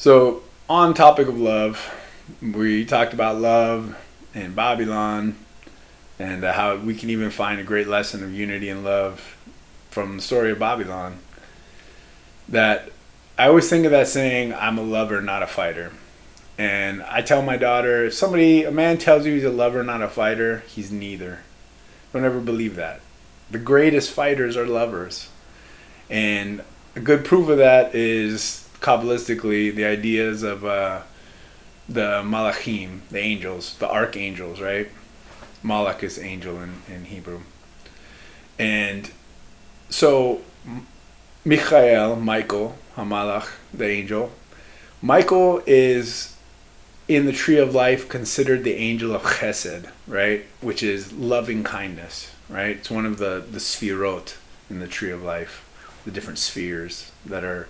So, on topic of love, we talked about love in Babylon and how we can even find a great lesson of unity and love from the story of Babylon. That I always think of that saying, I'm a lover, not a fighter. And I tell my daughter, if a man tells you he's a lover, not a fighter, he's neither. Don't ever believe that. The greatest fighters are lovers. And a good proof of that is, Kabbalistically, the ideas of the Malachim, the angels, the archangels, right? Malach is angel in Hebrew. And so, Michael, Hamalach, the angel. Michael is, in the tree of life, considered the angel of Chesed, right? Which is loving kindness, right? It's one of the sfirot in the tree of life, the different spheres that are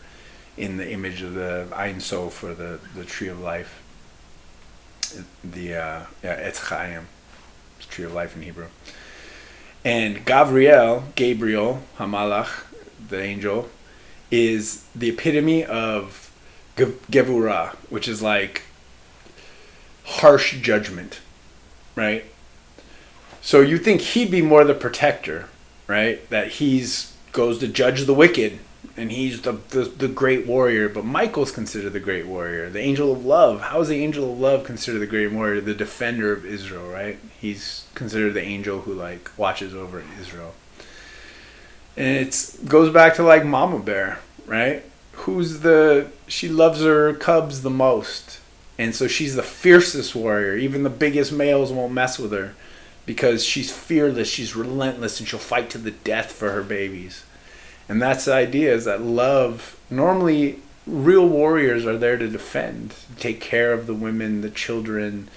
in the image of the Ein Sof, or the tree of life. The Etz Chaim, tree of life in Hebrew. And Gabriel, Hamalach, the angel, is the epitome of Gevurah, which is like harsh judgment, right? So you think he'd be more the protector, right? That goes to judge the wicked, and he's the great warrior. But Michael's considered the great warrior, the angel of love. How is the angel of love considered the great warrior? The defender of Israel, right? He's considered the angel who watches over Israel. And it goes back to mamabear, right? She loves her cubs the most. And so she's the fiercest warrior. Even the biggest males won't mess with her because she's fearless, she's relentless, and she'll fight to the death for her babies. And that's the idea, is that love, normally real warriors are there to defend, take care of the women, the children,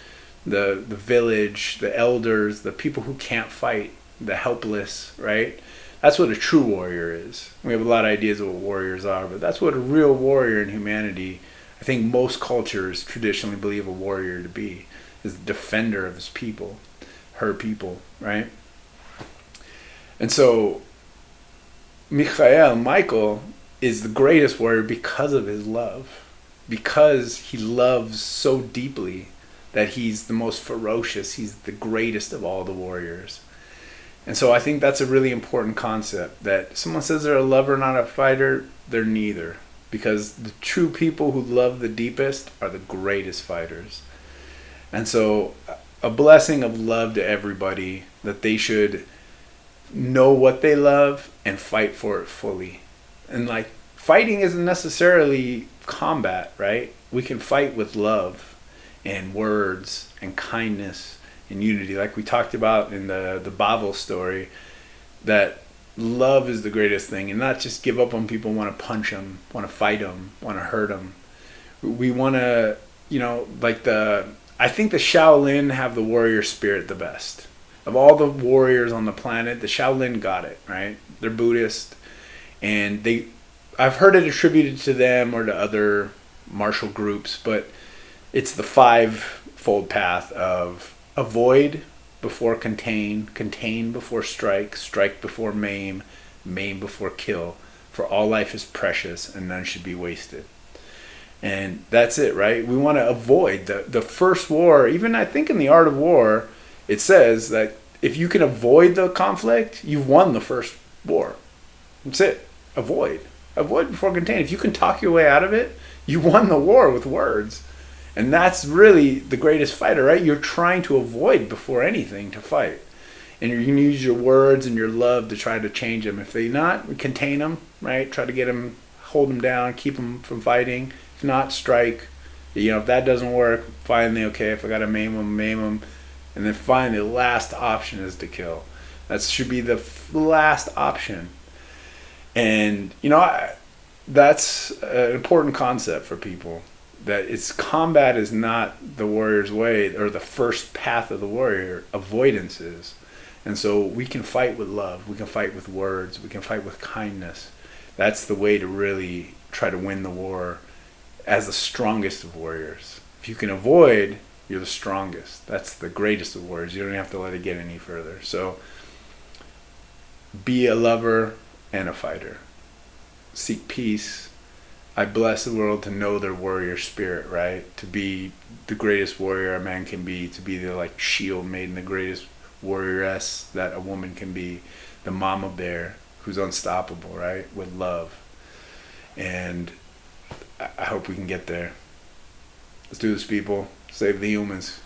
the village, the elders, the people who can't fight, the helpless, right? That's what a true warrior is. We have a lot of ideas of what warriors are, but that's what a real warrior in humanity, I think most cultures traditionally believe a warrior to be, is the defender of his people, her people, right? And so Michael, is the greatest warrior because of his love. Because he loves so deeply that he's the most ferocious, he's the greatest of all the warriors. And so I think that's a really important concept, that someone says they're a lover, not a fighter, they're neither. Because the true people who love the deepest are the greatest fighters. And so a blessing of love to everybody, that they should know what they love and fight for it fully. And fighting isn't necessarily combat, right? We can fight with love and words and kindness and unity, like we talked about in the Bavel story, that love is the greatest thing, and not just give up on people, want to punch them, want to fight them, want to hurt them. We want to, I think the Shaolin have the warrior spirit the best. Of all the warriors on the planet, the Shaolin got it, right? They're Buddhist, and I've heard it attributed to them or to other martial groups, but it's the five-fold path of avoid before contain, contain before strike, strike before maim, maim before kill. For all life is precious, and none should be wasted. And that's it, right? We want to avoid the first war. Even I think in the Art of War, it says that if you can avoid the conflict, you've won the first war. That's it. Avoid. Avoid before contain. If you can talk your way out of it, you won the war with words. And that's really the greatest fighter, right? You're trying to avoid before anything to fight. And you're going to use your words and your love to try to change them. If they not, contain them, right? Try to get them, hold them down, keep them from fighting. If not, strike. If that doesn't work, finally, okay, if I got to maim them, maim them. And then finally, the last option is to kill. That should be the last option. And, that's an important concept for people. That combat is not the warrior's way, or the first path of the warrior. Avoidance is. And so we can fight with love. We can fight with words. We can fight with kindness. That's the way to really try to win the war as the strongest of warriors. If you can avoid, you're the strongest. That's the greatest of warriors. You don't have to let it get any further. So be a lover and a fighter. Seek peace I bless the world to know their warrior spirit, right? To be the greatest warrior a man can be, to be the like shield maiden, the greatest warrioress that a woman can be, the mama bear who's unstoppable, right? With love. And I hope we can get there. Let's do this, people. Save the humans.